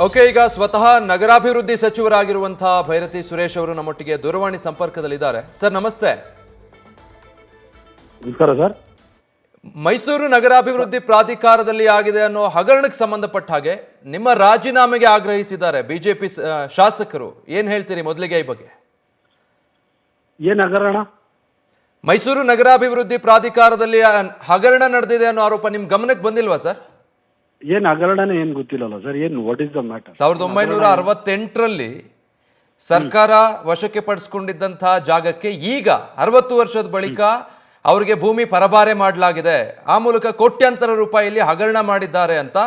Okay, ಈಗ ಸ್ವತಃ ನಗರಾಭಿವೃದ್ಧಿ ಸಚಿವರಾಗಿರುವಂತಹ ಭೈರತಿ ಸುರೇಶ್ ಅವರು ನಮ್ಮೊಟ್ಟಿಗೆ ದೂರವಾಣಿ ಸಂಪರ್ಕದಲ್ಲಿದ್ದಾರೆ. ಸರ್ ನಮಸ್ತೆ. ನಮಸ್ಕಾರ ಸರ್. ಮೈಸೂರು ನಗರಾಭಿವೃದ್ಧಿ ಪ್ರಾಧಿಕಾರದಲ್ಲಿ ಆಗಿದೆ ಅನ್ನೋ ಹಗರಣಕ್ಕೆ ಸಂಬಂಧಪಟ್ಟ ಹಾಗೆ ನಿಮ್ಮ ರಾಜೀನಾಮೆಗೆ ಆಗ್ರಹಿಸಿದ್ದಾರೆ ಬಿಜೆಪಿ ಶಾಸಕರು. ಏನ್ ಹೇಳ್ತೀರಿ ಮೊದಲಿಗೆ ಈ ಬಗ್ಗೆ? ಏನ್ ಹಗರಣ? ಮೈಸೂರು ನಗರಾಭಿವೃದ್ಧಿ ಪ್ರಾಧಿಕಾರದಲ್ಲಿ ಹಗರಣ ನಡೆದಿದೆ ಅನ್ನೋ ಆರೋಪ ನಿಮ್ ಗಮನಕ್ಕೆ ಬಂದಿಲ್ವಾ ಸರ್? ಏನ್ ಹಗರಣನೇ ಏನ್ ಗೊತ್ತಿಲ್ಲಲ್ಲ ಸರ್. ಏನ್ ವಾಟ್ ಇಸ್ ದ ಮ್ಯಾಟರ್? 1968ರಲ್ಲಿ ಸರ್ಕಾರ ವಶಕ್ಕೆ ಪಡಿಸ್ಕೊಂಡಿದ್ದಂತಹ ಜಾಗಕ್ಕೆ ಈಗ 60 ವರ್ಷದ ಬಳಿಕ ಅವರಿಗೆ ಭೂಮಿ ಪರಭಾರೆ ಮಾಡಲಾಗಿದೆ. ಆ ಮೂಲಕ ಕೋಟ್ಯಾಂತರ ರೂಪಾಯಿಯಲ್ಲಿ ಹಗರಣ ಮಾಡಿದ್ದಾರೆ ಅಂತ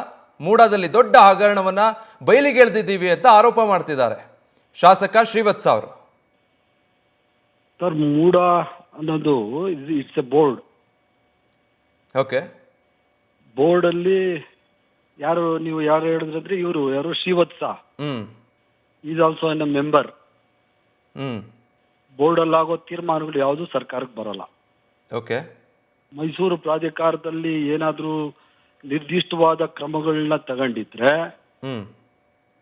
ಮೂಡಾದಲ್ಲಿ ದೊಡ್ಡ ಹಗರಣವನ್ನ ಬಯಲಿಗೆಳೆದಿದ್ದೀವಿ ಅಂತ ಆರೋಪ ಮಾಡ್ತಿದ್ದಾರೆ ಶಾಸಕ ಶ್ರೀವತ್ಸ ಅವರು. ಸರ್, ಮೂಡ ಅನ್ನೋದು it's a board. Okay, board ಅಲ್ಲಿ ನೀವು ಯಾರು ಹೇಳಿದ್ರಂದ್ರೆ ಇವರು ಯಾರು Srivatsa is also an a member. Board ಅಲ್ಲಿ ಆಗೋ ತೀರ್ಮಾನಗಳು ಯಾವುದು ಸರ್ಕಾರಕ್ಕೆ ಬರಲ್ಲ. ಓಕೆ, ಮೈಸೂರು ಪ್ರಾಧಿಕಾರದಲ್ಲಿ ಏನಾದ್ರೂ ನಿರ್ದಿಷ್ಟವಾದ ಕ್ರಮಗಳನ್ನ ತಗೊಂಡಿದ್ರೆ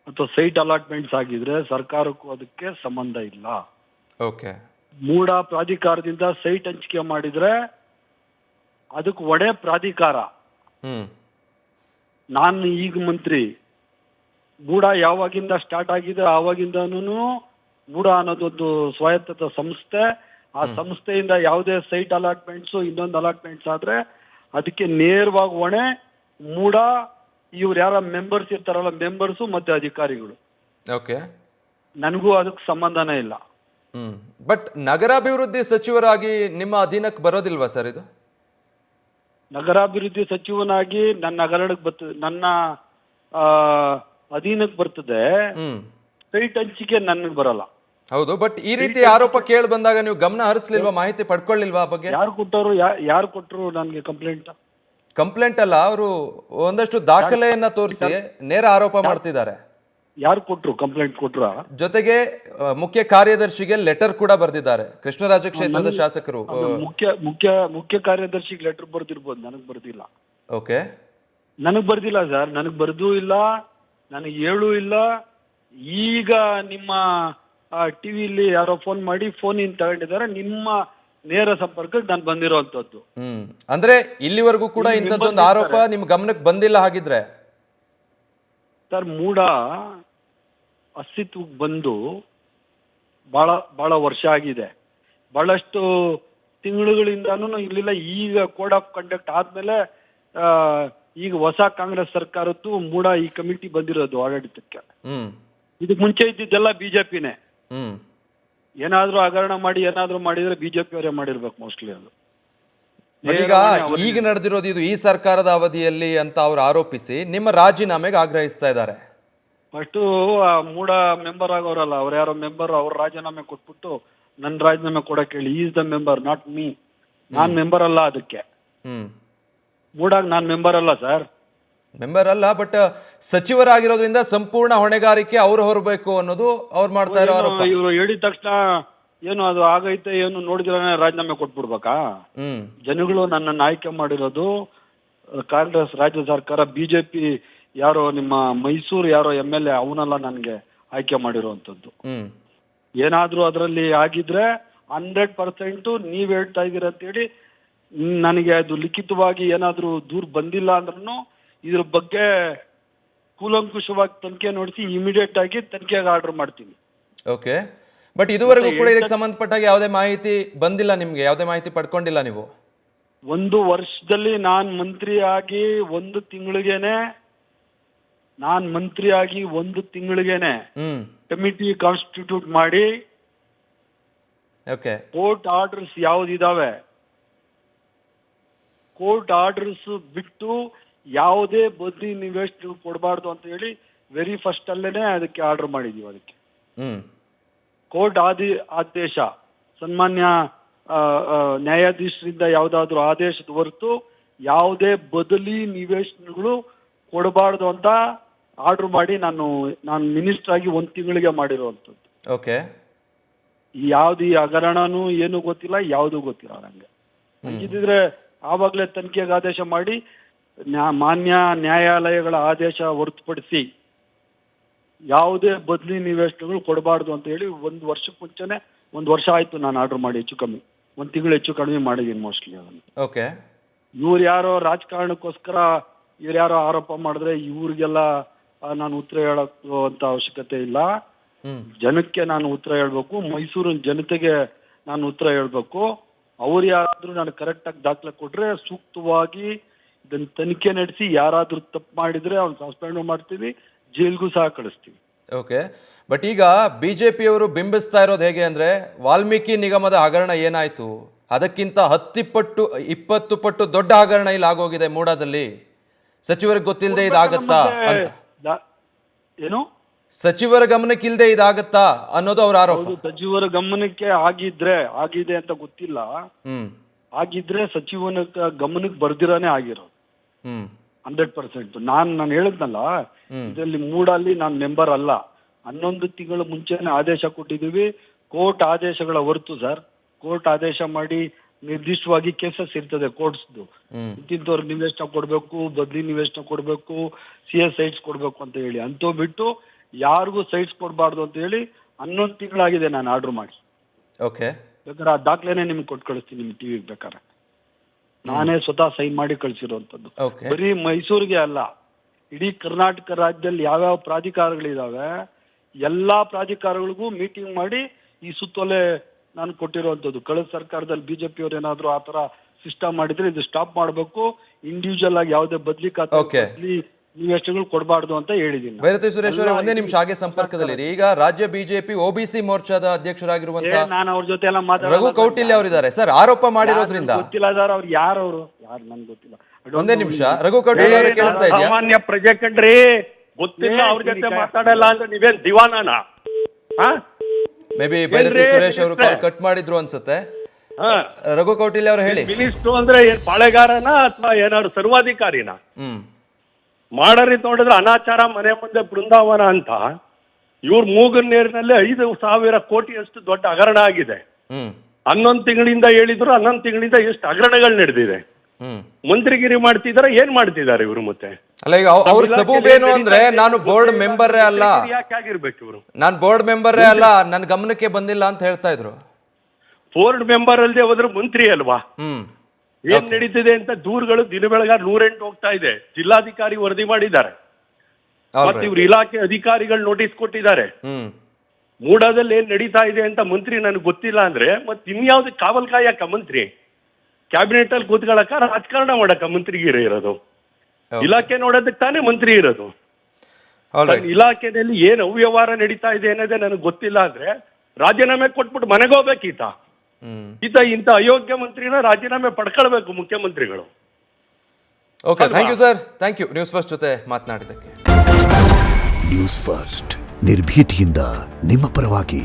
ಅಥವಾ ಸೈಟ್ ಅಲಾಟ್ಮೆಂಟ್ಸ್ ಆಗಿದ್ರೆ ಸರ್ಕಾರಕ್ಕೂ ಅದಕ್ಕೆ ಸಂಬಂಧ ಇಲ್ಲ. ಓಕೆ, ಮೂಡ ಪ್ರಾಧಿಕಾರದಿಂದ ಸೈಟ್ ಹಂಚಿಕೆ ಮಾಡಿದ್ರೆ ಅದಕ್ಕೆ ಒಡೆ ಪ್ರಾಧಿಕಾರ. ನಾನು ಈಗ ಮಂತ್ರಿ. ಮೂಡ ಯಾವಾಗಿಂದ ಸ್ಟಾರ್ಟ್ ಆಗಿದೆ ಆವಾಗಿಂದನೂ ಮೂಡ ಅನ್ನೋದೊಂದು ಸ್ವಾಯತ್ತ ಸಂಸ್ಥೆ. ಆ ಸಂಸ್ಥೆಯಿಂದ ಯಾವುದೇ ಸೈಟ್ ಅಲಾಟ್ಮೆಂಟ್ಸ್ ಇನ್ನೊಂದು ಅಲಾಟ್ಮೆಂಟ್ಸ್ ಆದ್ರೆ ಅದಕ್ಕೆ ನೇರವಾಗಿ ಹೊಣೆ ಮೂಡ ಇವ್ರು ಯಾರ ಮೆಂಬರ್ಸ್ ಇರ್ತಾರಲ್ಲ, ಮೆಂಬರ್ಸು ಮತ್ತೆ ಅಧಿಕಾರಿಗಳು. ಓಕೆ, ನನಗೂ ಅದಕ್ಕೆ ಸಂಬಂಧನೇ ಇಲ್ಲ. ಬಟ್ ನಗರಾಭಿವೃದ್ಧಿ ಸಚಿವರಾಗಿ ನಿಮ್ಮ ಅಧೀನಕ್ಕೆ ಬರೋದಿಲ್ವಾ ಸರ್ ಇದು? ನಗರಾಭಿವೃದ್ಧಿ ಸಚಿವನಾಗಿ ನನ್ನ ಹಗರಣಕ್ಕೆ ಬರ್ತದೆ, ನನ್ನ ಅಧೀನಕ್ಕೆ ಬರ್ತದೆ. ಸೈಟ್ ಹಂಚಿಕೆ ನನಗೆ ಬರಲ್ಲ. ಹೌದು, ಬಟ್ ಈ ರೀತಿ ಆರೋಪ ಕೇಳಿ ಬಂದಾಗ ನೀವು ಗಮನ ಹರಿಸ್ಲಿಲ್ವಾ, ಮಾಹಿತಿ ಪಡ್ಕೊಳ್ಳಿಲ್ವಾ ಆ ಬಗ್ಗೆ? ಯಾರು ಕೊಟ್ಟರು ನನಗೆ ಕಂಪ್ಲೇಂಟ್? ಕಂಪ್ಲೇಂಟ್ ಅಲ್ಲ, ಅವರು ಒಂದಷ್ಟು ದಾಖಲೆಯನ್ನ ತೋರಿಸಿ ನೇರ ಆರೋಪ ಮಾಡ್ತಿದ್ದಾರೆ. ಯಾರು ಕೊಟ್ರು? ಕಂಪ್ಲೇಂಟ್ ಕೊಟ್ರ? ಜೊತೆಗೆ ಮುಖ್ಯ ಕಾರ್ಯದರ್ಶಿಗೆ ಲೆಟರ್ ಕೂಡ ಬರೆದಿದ್ದಾರೆ ಕೃಷ್ಣರಾಜ ಕ್ಷೇತ್ರದ ಶಾಸಕರು. ಮುಖ್ಯ ಕಾರ್ಯದರ್ಶಿಗೆ ಲೆಟರ್ ಬರ್ದಿರ್ಬೋದು, ನನಗೆ ಬರ್ದಿಲ್ಲ. ಓಕೆ, ನನಗೆ ಬರ್ದಿಲ್ಲ ಸರ್. ನನಗೆ ಬರ್ದೂ ಇಲ್ಲ, ನನಗೆ ಹೇಳೂ ಇಲ್ಲ. ಈಗ ನಿಮ್ಮ ಟಿವಿಲಿ ಯಾರೋ ಫೋನ್ ಮಾಡಿ ಫೋನ್ ಇನ್ ತಗೊಂಡಿದ್ದಾರೆ. ನಿಮ್ಮ ನೇರ ಸಂಪರ್ಕಕ್ಕೆ ನಾನು ಬಂದಿರೋಂಥದ್ದು. ಅಂದ್ರೆ ಇಲ್ಲಿವರೆಗೂ ಕೂಡ ಇಂಥದ್ದೊಂದು ಆರೋಪ ನಿಮ್ ಗಮನಕ್ಕೆ ಬಂದಿಲ್ಲ ಹಾಗಿದ್ರೆ? ಸರ್, ಮೂಡ ಅಸ್ತಿತ್ವಕ್ಕೆ ಬಂದು ಬಹಳ ವರ್ಷ ಆಗಿದೆ. ಬಹಳಷ್ಟು ತಿಂಗಳುಗಳಿಂದಾನು ಇರ್ಲಿಲ್ಲ. ಈಗ ಕೋಡ್ ಆಫ್ ಕಂಡಕ್ಟ್ ಆದ್ಮೇಲೆ ಈಗ ಹೊಸ ಕಾಂಗ್ರೆಸ್ ಸರ್ಕಾರದ್ದು ಮೂಡ ಈ ಕಮಿಟಿ ಬಂದಿರೋದು ಆಡಳಿತಕ್ಕೆ. ಇದಕ್ ಮುಂಚೆ ಇದ್ದಿದ್ದೆಲ್ಲ ಬಿಜೆಪಿನೇ. ಏನಾದ್ರೂ ಹಗರಣ ಮಾಡಿ ಏನಾದ್ರೂ ಮಾಡಿದ್ರೆ ಬಿಜೆಪಿ ಅವರೇ ಮಾಡಿರ್ಬೇಕು ಮೋಸ್ಟ್ಲಿ. ಅದು ಈಗ ನಡೆದಿರೋದು ಇದು ಈ ಸರ್ಕಾರದ ಅವಧಿಯಲ್ಲಿ ಅಂತ ಅವ್ರು ಆರೋಪಿಸಿ ನಿಮ್ಮ ರಾಜೀನಾಮೆಗೆ ಆಗ್ರಹಿಸ್ತಾ ಇದ್ದಾರೆ. ಫಸ್ಟ್ ಮೂಡ ಮೆಂಬರ್ ಆಗೋರಲ್ಲ, ಅವ್ರು ಯಾರೋ ಮೆಂಬರ್, ಅವ್ರ ರಾಜೀನಾಮೆ ಕೊಟ್ಬಿಟ್ಟು ನನ್ನ ರಾಜೀನಾಮೆ ಕೊಡಕ್ಕೆ ಹೇಳಿ. Is the member, not me. Non member ಅಲ್ಲ ಅದಕ್ಕೆ. ಮೂಡಾಗ ನಾನ್ ಮೆಂಬರ್ ಅಲ್ಲ ಸರ್. ಮೆಂಬರ್ ಅಲ್ಲ, ಬಟ್ ಸಚಿವರಾಗಿರೋದ್ರಿಂದ ಸಂಪೂರ್ಣ ಹೊಣೆಗಾರಿಕೆ ಅವ್ರು ಹೊರಬೇಕು ಅನ್ನೋದು ಅವ್ರು ಮಾಡ್ತಾ ಇರೋ ಆರೋಪ. ಇವರು ಹೇಳಿದ ತಕ್ಷಣ ಏನು ಅದು ಆಗೈತೆ ಏನು ನೋಡಿದ್ರೆ ರಾಜೀನಾಮೆ ಕೊಟ್ಬಿಡ್ಬೇಕಾ? ಜನಗಳು ನನ್ನನ್ನು ಆಯ್ಕೆ ಮಾಡಿರೋದು ಕಾಂಗ್ರೆಸ್ ರಾಜ್ಯ ಸರ್ಕಾರ. ಬಿಜೆಪಿ ಯಾರೋ ನಿಮ್ಮ ಮೈಸೂರು ಯಾರೋ MLA ಅವನೆಲ್ಲ ನನಗೆ ಆಯ್ಕೆ ಮಾಡಿರುವಂತದ್ದು. ಏನಾದ್ರೂ ಅದರಲ್ಲಿ ಆಗಿದ್ರೆ 100% ನೀವ್ ಹೇಳ್ತಾ ಇದೀರ ಅಂತೇಳಿ ನನಗೆ ಅದು ಲಿಖಿತವಾಗಿ ಏನಾದ್ರೂ ದೂರ ಬಂದಿಲ್ಲ ಅಂದ್ರೂ ಇದ್ರ ಬಗ್ಗೆ ಕೂಲಂಕುಷವಾಗಿ ತನಿಖೆ ನಡೆಸಿ ಇಮಿಡಿಯೇಟ್ ಆಗಿ ತನಿಖೆಗೆ ಆರ್ಡರ್ ಮಾಡ್ತೀನಿ. ಓಕೆ, ಬಟ್ ಇದುವರೆಗೂ ಕೂಡ ಇದಕ್ಕೆ ಸಂಬಂಧಪಟ್ಟಾಗ ಯಾವುದೇ ಮಾಹಿತಿ ಬಂದಿಲ್ಲ ನಿಮ್ಗೆ? ಯಾವುದೇ ಮಾಹಿತಿ ಪಡ್ಕೊಂಡಿಲ್ಲ ನೀವು? 1 ವರ್ಷದಲ್ಲಿ ನಾನು ಮಂತ್ರಿ ಆಗಿ 1 ತಿಂಗಳಿಗೇನೆ ಕಮಿಟಿ ಕಾನ್ಸ್ಟಿಟ್ಯೂಟ್ ಮಾಡಿ ಕೋರ್ಟ್ ಆರ್ಡರ್ಸ್ ಯಾವ್ದಿದಾವೆ, ಕೋರ್ಟ್ ಆರ್ಡರ್ಸ್ ಬಿಟ್ಟು ಯಾವುದೇ ಬಡ್ಡಿ ನಿವೇಶನ ಕೊಡಬಾರ್ದು ಅಂತ ಹೇಳಿ ವೆರಿ ಫಸ್ಟ್ ಅಲ್ಲೇನೆ ಅದಕ್ಕೆ ಆರ್ಡರ್ ಮಾಡಿದೀವಿ. ಅದಕ್ಕೆ ಕೋರ್ಟ್ ಆದೇಶ, ಸನ್ಮಾನ್ಯ ನ್ಯಾಯಾಧೀಶರಿಂದ ಯಾವ್ದಾದ್ರು ಆದೇಶದ ಹೊರತು ಯಾವುದೇ ಬದಲಿ ನಿವೇಶನಗಳು ಕೊಡಬಾರ್ದು ಅಂತ ಆರ್ಡರ್ ಮಾಡಿ ನಾನು ಮಿನಿಸ್ಟರ್ ಆಗಿ 1 ತಿಂಗಳಿಗೆ ಮಾಡಿರುವಂಥದ್ದು. ಓಕೆ, ಯಾವ್ದು ಈ ಹಗರಣನೂ ಏನು ಗೊತ್ತಿಲ್ಲ, ಯಾವ್ದು ಗೊತ್ತಿಲ್ಲ ನಂಗೆ. ಹಂಗಿದ್ರೆ ಆವಾಗಲೇ ತನಿಖೆಗೆ ಆದೇಶ ಮಾಡಿ ಮಾನ್ಯ ನ್ಯಾಯಾಲಯಗಳ ಆದೇಶ ಹೊರತುಪಡಿಸಿ ಯಾವುದೇ ಬದಲಿ ನಿವೇಶನಗಳು ಕೊಡಬಾರ್ದು ಅಂತ ಹೇಳಿ 1 ವರ್ಷಕ್ಕೆ ಮುಂಚೆನೆ 1 ವರ್ಷ ಆಯ್ತು ನಾನು ಆರ್ಡರ್ ಮಾಡಿ, ಹೆಚ್ಚು ಕಮ್ಮಿ 1 ತಿಂಗಳು ಹೆಚ್ಚು ಕಡಿಮೆ ಮಾಡಿದ್ದೀನಿ ಮೋಸ್ಟ್ಲಿ ಅದನ್ನು. ಓಕೆ. ಇವ್ರು ಯಾರೋ ರಾಜಕಾರಣಕ್ಕೋಸ್ಕರ ಇವ್ರು ಯಾರೋ ಆರೋಪ ಮಾಡಿದ್ರೆ ಇವ್ರಿಗೆಲ್ಲ ನಾನು ಉತ್ತರ ಹೇಳೋಂಥ ಅವಶ್ಯಕತೆ ಇಲ್ಲ. ಜನಕ್ಕೆ ನಾನು ಉತ್ತರ ಹೇಳ್ಬೇಕು, ಮೈಸೂರಿನ ಜನತೆಗೆ ನಾನು ಉತ್ತರ ಹೇಳ್ಬೇಕು. ಅವ್ರು ಯಾರಾದ್ರೂ ನಾನು ಕರೆಕ್ಟಾಗಿ ದಾಖಲೆ ಕೊಟ್ರೆ ಸೂಕ್ತವಾಗಿ ಇದನ್ನ ತನಿಖೆ ನಡೆಸಿ ಯಾರಾದ್ರೂ ತಪ್ಪು ಮಾಡಿದ್ರೆ ಅವ್ನು ಸಸ್ಪೆಂಡ್ ಮಾಡ್ತೀವಿ, ಜೈಲ್ಗೂ ಸಹ ಕಳಿಸ್ತೀವಿ. ಓಕೆ. ಬಟ್ ಈಗ ಬಿಜೆಪಿಯವರು ಬಿಂಬಿಸ್ತಾ ಇರೋದು ಹೇಗೆ ಅಂದ್ರೆ, ವಾಲ್ಮೀಕಿ ನಿಗಮದ ಹಗರಣ ಏನಾಯ್ತು ಅದಕ್ಕಿಂತ 10-20 ಪಟ್ಟು ದೊಡ್ಡ ಹಗರಣ ಇಲ್ಲಿ ಆಗೋಗಿದೆ ಮೂಡಾದಲ್ಲಿ, ಸಚಿವರಿಗೆ ಗೊತ್ತಿಲ್ಲದೆ ಇದಾಗತ್ತಾ ಅಂತ. ಏನು ಸಚಿವರ ಗಮನಕ್ಕಿಲ್ಲದೆ ಇದಾಗತ್ತಾ ಅನ್ನೋದು ಅವ್ರ ಆರೋಪ. ಸಚಿವರ ಗಮನಕ್ಕೆ ಆಗಿದೆ ಅಂತ ಗೊತ್ತಿಲ್ಲ. ಆಗಿದ್ರೆ ಸಚಿವನ ಗಮನಕ್ಕೆ ಬರ್ದಿರಾನೇ ಆಗಿರೋದು 100%. ನಾನು ಹೇಳಿದ್ನಲ್ಲ, ಇದರಲ್ಲಿ ಮೂಡಲ್ಲಿ ನಾನು ಮೆಂಬರ್ ಅಲ್ಲ. 11 ತಿಂಗಳ ಮುಂಚೆನೆ ಆದೇಶ ಕೊಟ್ಟಿದ್ದೀವಿ. ಕೋರ್ಟ್ ಆದೇಶಗಳ ಹೊರತು ಸರ್, ಕೋರ್ಟ್ ಆದೇಶ ಮಾಡಿ ನಿರ್ದಿಷ್ಟವಾಗಿ ಕೇಸಸ್ ಇರ್ತದೆ ಕೋರ್ಟ್ಸ್ದು, ಇಂತಿಂತವ್ರಿಗೆ ನಿವೇಶನ ಕೊಡ್ಬೇಕು, ಬದ್ಲಿ ನಿವೇಶನ ಕೊಡ್ಬೇಕು, CS ಸೈಟ್ಸ್ ಕೊಡ್ಬೇಕು ಅಂತ ಹೇಳಿ. ಅಂತೂ ಬಿಟ್ಟು ಯಾರಿಗೂ ಸೈಟ್ಸ್ ಕೊಡಬಾರ್ದು ಅಂತ ಹೇಳಿ 11 ತಿಂಗಳಾಗಿದೆ ನಾನು ಆರ್ಡರ್ ಮಾಡಿ. ಓಕೆ. ಬೇಕಾದ್ರೆ ಆ ದಾಖಲೆನೇ ನಿಮ್ಗೆ ಕೊಟ್ಟು ಕಳಿಸ್ತೀನಿ ನಿಮ್ ಟಿವಿಗೆ ಬೇಕಾದ್ರೆ. ನಾನೇ ಸ್ವತಃ ಸೈನ್ ಮಾಡಿ ಕಳಿಸಿರುವಂತದ್ದು. ಬರೀ ಮೈಸೂರಿಗೆ ಅಲ್ಲ, ಇಡೀ ಕರ್ನಾಟಕ ರಾಜ್ಯದಲ್ಲಿ ಯಾವ್ಯಾವ ಪ್ರಾಧಿಕಾರಗಳಿದಾವೆ ಎಲ್ಲಾ ಪ್ರಾಧಿಕಾರಗಳಿಗೂ ಮೀಟಿಂಗ್ ಮಾಡಿ ಈ ಸುತ್ತೋಲೆ ನಾನು ಕೊಟ್ಟಿರುವಂತದ್ದು. ಕಳೆದ ಸರ್ಕಾರದಲ್ಲಿ ಬಿಜೆಪಿ ಅವ್ರು ಏನಾದ್ರು ಆತರ ಸಿಸ್ಟಮ್ ಮಾಡಿದ್ರೆ ಇದು ಸ್ಟಾಪ್ ಮಾಡಬೇಕು, ಇಂಡಿವಿಜುವಲ್ ಆಗಿ ಯಾವುದೇ ಬದ್ಲಿ ಬದ್ಲಿ ನಿವೇಶನಗಳು ಕೊಡಬಾರ್ದು ಅಂತ ಹೇಳಿದೀನಿ. ಭೈರತಿ ಸುರೇಶ್ ಅವರೇ, ಒಂದೇ ನಿಮಿಷ ಹಾಗೆ ಸಂಪರ್ಕದಲ್ಲಿ. ಈಗ ರಾಜ್ಯ ಬಿಜೆಪಿ OBC ಮೋರ್ಚಾದ ಅಧ್ಯಕ್ಷರಾಗಿರುವಂತಹ ನಾನು ಅವ್ರ ಜೊತೆ ಎಲ್ಲ ರಘು ಕೌಟಿಲ್ಯ ಅವರಿದ್ದಾರೆ ಸರ್, ಆರೋಪ ಮಾಡಿರೋದ್ರಿಂದ. ಗೊತ್ತಿಲ್ಲ ಸರ್ ಅವ್ರು ಯಾರು ನನ್ಗೆ ಗೊತ್ತಿಲ್ಲ. ಒಂದೇ ನಿಮಿಷ, ರಘು ಕೌಟಿಲ್ಯ ಅವರೇ ಕೇಳಿಸ್ತಾ ಇದೆಯಾ? ಸಾಮಾನ್ಯ ಪ್ರಜೆ ಕಣ್ರಿ, ಗೊತ್ತಿಲ್ಲ ಅವ್ರ ಜೊತೆ ಮಾತಾಡಲ್ಲ ಅಂದ್ರೆ ನೀವೇನ್ ದಿವಾನನ? ಮೇ ಬಿ ಭೈರತಿ ಸುರೇಶ್ ಅವರು ಕಾಲ್ ಕಟ್ ಮಾಡಿದ್ರು ಅನ್ಸುತ್ತೆ. ರಘು ಕೌಟಿಲ್ಯ ಅವರು ಹೇಳಿ. ಮಿನಿಸ್ಟ್ರು ಅಂದ್ರೆ ಏನ್ ಪಾಳೆಗಾರನ ಅಥವಾ ಏನಾದ್ರು ಸರ್ವಾಧಿಕಾರಿನ? ಮಾಡರಿ ನೋಡಿದ್ರೆ ಅನಾಚಾರ ಮನೆ ಮುಂದೆ ಬೃಂದಾವನ ಅಂತ. ಇವ್ರ ಮೂಗನ್ ನೀರಿನಲ್ಲಿ 5,000 ಕೋಟಿಯಷ್ಟು ದೊಡ್ಡ ಹಗರಣ ಆಗಿದೆ. 11 ತಿಂಗಳಿಂದ ಹೇಳಿದ್ರು, 11 ತಿಂಗಳಿಂದ ಎಷ್ಟು ಹಗರಣಗಳು ನಡೆದಿದೆ. ಮಂತ್ರಿಗಿರಿ ಮಾಡ್ತಿದಾರೆ, ಏನ್ ಮಾಡ್ತಿದ್ದಾರೆ ಇವರು? ಮತ್ತೆ ಅಲ್ಲ, ಈಗ ಅವ್ರ ಸಬೂಬೇನು ಅಂದ್ರೆ ನಾನು ಬೋರ್ಡ್ ಮೆಂಬರೇ ಅಲ್ಲ, ಯಾಕೆ ಆಗಿರ್ಬೇಕು ಇವರು? ನಾನು ಬೋರ್ಡ್ ಮೆಂಬರೇ ಅಲ್ಲ, ನನ್ ಗಮನಕ್ಕೆ ಬಂದಿಲ್ಲ ಅಂತ ಹೇಳ್ತಾ ಇದ್ರು. ಬೋರ್ಡ್ ಮೆಂಬರ್ ಅಲ್ಲದೆ ಹೋದ್ರೆ ಮಂತ್ರಿ ಅಲ್ವಾ? ಏನ್ ನಡೀತಿದೆ ಅಂತ ದೂರುಗಳು ದಿನ ಬೆಳಗಾರ 108 ಹೋಗ್ತಾ ಇದೆ. ಜಿಲ್ಲಾಧಿಕಾರಿ ವರದಿ ಮಾಡಿದ್ದಾರೆ, ಮತ್ತೆ ಇವ್ರ ಇಲಾಖೆ ಅಧಿಕಾರಿಗಳು ನೋಟಿಸ್ ಕೊಟ್ಟಿದ್ದಾರೆ. ಮೂಡಾದಲ್ಲಿ ಏನ್ ನಡೀತಾ ಇದೆ ಅಂತ ಮಂತ್ರಿ ನನಗೆ ಗೊತ್ತಿಲ್ಲ ಅಂದ್ರೆ ಮತ್ತೆ ಇನ್ಯಾವ್ದು ಕಾವಲ್ ಕಾಯಕ ಮಂತ್ರಿ? ಕ್ಯಾಬಿನೆಟ್ ಅಲ್ಲಿ ಕೂತ್ಕೊಳ್ಳಕ ರಾಜಕಾರಣ ಮಾಡಕ ಮಂತ್ರಿಗಿರಿ ಇರೋದು? ಇಲಾಖೆ ನೋಡೋದಕ್ಕೆ ತಾನೇ ಮಂತ್ರಿ ಇರೋದು. ಇಲಾಖೆಯಲ್ಲಿ ಏನ್ ಅವ್ಯವಹಾರ ನಡೀತಾ ಇದೆ ಅನ್ನೋದೇ ನನಗೆ ಗೊತ್ತಿಲ್ಲ ಅಂದ್ರೆ ರಾಜೀನಾಮೆ ಕೊಟ್ಬಿಟ್ಟು ಮನೆಗೆ ಹೋಗ್ಬೇಕೀತ. ಇಂಥ ಅಯೋಗ್ಯ ಮಂತ್ರಿನ ರಾಜೀನಾಮೆ ಪಡ್ಕೊಳ್ಬೇಕು ಮುಖ್ಯಮಂತ್ರಿಗಳು. Okay, thank you sir, thank you news first ಜೊತೆ ಮಾತನಾಡಿದ್ದಕ್ಕೆ. ನ್ಯೂಸ್ ಫಸ್ಟ್ ನಿರ್ಭೀತಿಯಿಂದ ನಿಮ್ಮ ಪರವಾಗಿ.